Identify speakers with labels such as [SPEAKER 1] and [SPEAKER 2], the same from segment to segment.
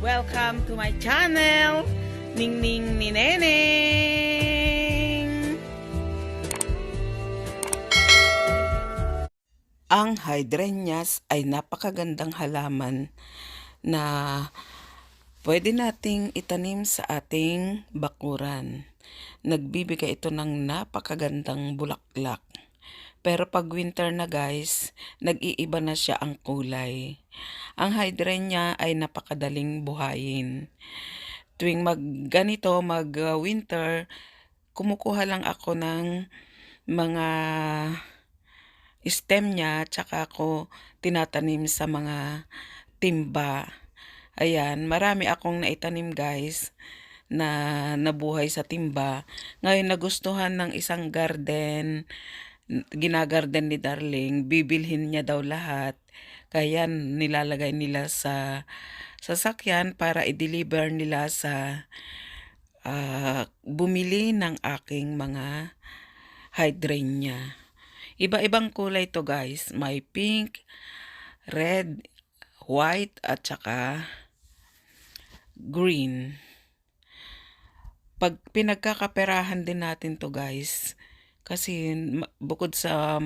[SPEAKER 1] Welcome to my channel, Ningning ni Neneng. Ang hydrangeas ay napakagandang halaman na pwede nating itanim sa ating bakuran. Nagbibigay ito ng napakagandang bulaklak. Pero pag winter na guys, nag-iiba na siya ang kulay. Ang hydrangea ay napakadaling buhayin. Tuwing mag-winter, kumukuha lang ako ng mga stem niya, tsaka ako tinatanim sa mga timba. Ayan, marami akong naitanim guys na nabuhay sa timba. Ngayon nagustuhan ng isang garden, ginagarden ni Darling, bibilhin niya daw lahat. Kaya nilalagay nila sa sasakyan para i-deliver nila sa bumili ng aking mga hydrangea. Iba-ibang kulay to guys. May pink, red, white, at saka green. Pag pinagkakaperahan din natin to guys, kasi bukod sa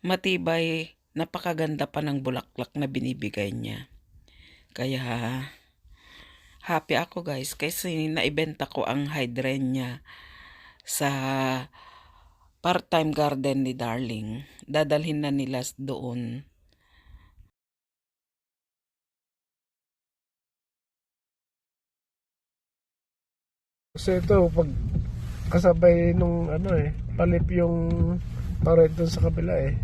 [SPEAKER 1] matibay, napakaganda pa ng bulaklak na binibigay niya. Kaya happy ako guys kasi naibenta ko ang hydrangea sa part-time garden ni Darling. Dadalhin na nila doon.
[SPEAKER 2] Kasi ito, pag kasabay nung palip yung turret dun sa kabila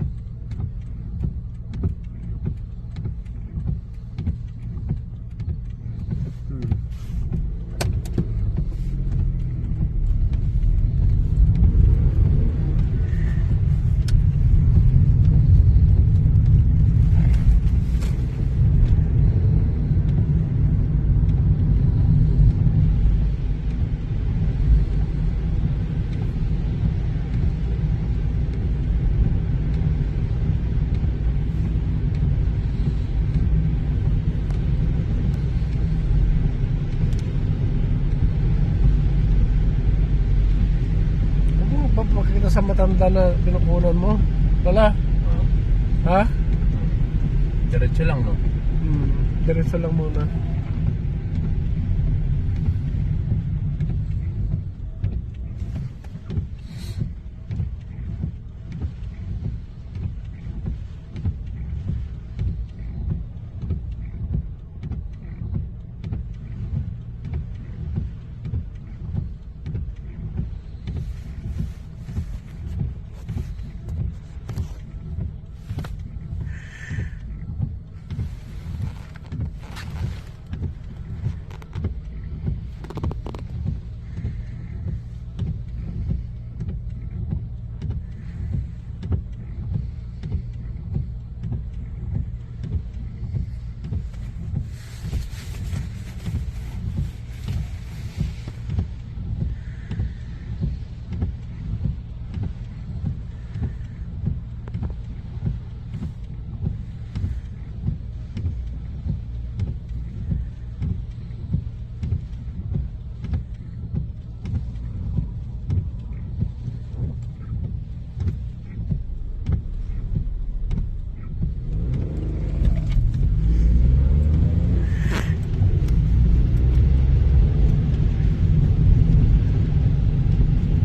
[SPEAKER 2] Makikita sa matanda na pinukunan mo. Wala? Ha?
[SPEAKER 3] Diretso lang, no?
[SPEAKER 2] Diretso lang muna.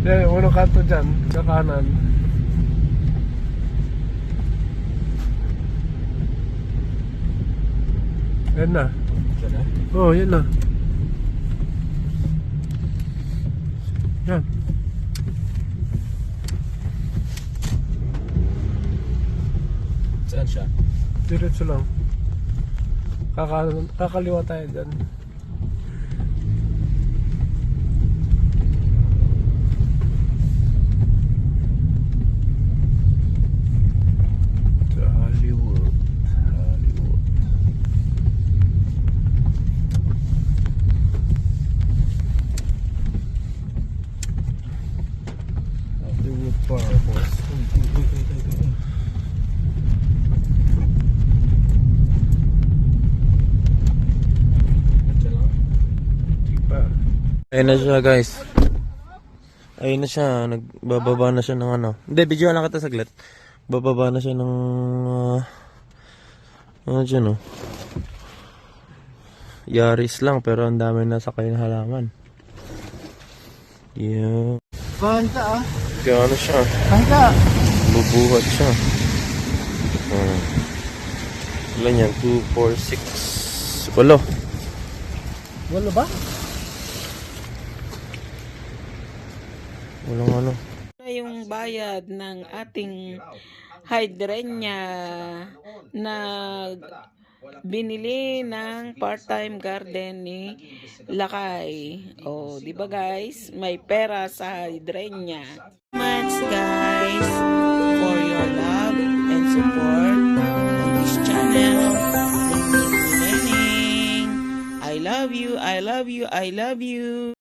[SPEAKER 2] Unang kanto dyan, sa kanan. Yan na.
[SPEAKER 3] Diyan na?
[SPEAKER 2] Oo, yan na. Yan.
[SPEAKER 3] Saan siya?
[SPEAKER 2] Diretso lang. Kakaliwa tayo dyan.
[SPEAKER 4] Ayun na siya guys. Ayun na siya. Nagbababa na siya ng ano. Hindi, video lang kita saglit. Bababa na siya ng ano dyan oh. Yaris lang pero ang dami na sakay na halaman. Yeah.
[SPEAKER 2] Banta ah.
[SPEAKER 4] Kaya ano siya.
[SPEAKER 2] Banta.
[SPEAKER 4] Bubuhat siya. Ilan yan? 2, 4, 6. Walo.
[SPEAKER 2] Wala ba?
[SPEAKER 4] Walang ano.
[SPEAKER 1] Yung bayad ng ating hydrenya na binili ng part-time garden ni Lakay. Oh, di ba guys? May pera sa hydrenya. Much guys for your love and support on this channel. I love you, I love you, I love you.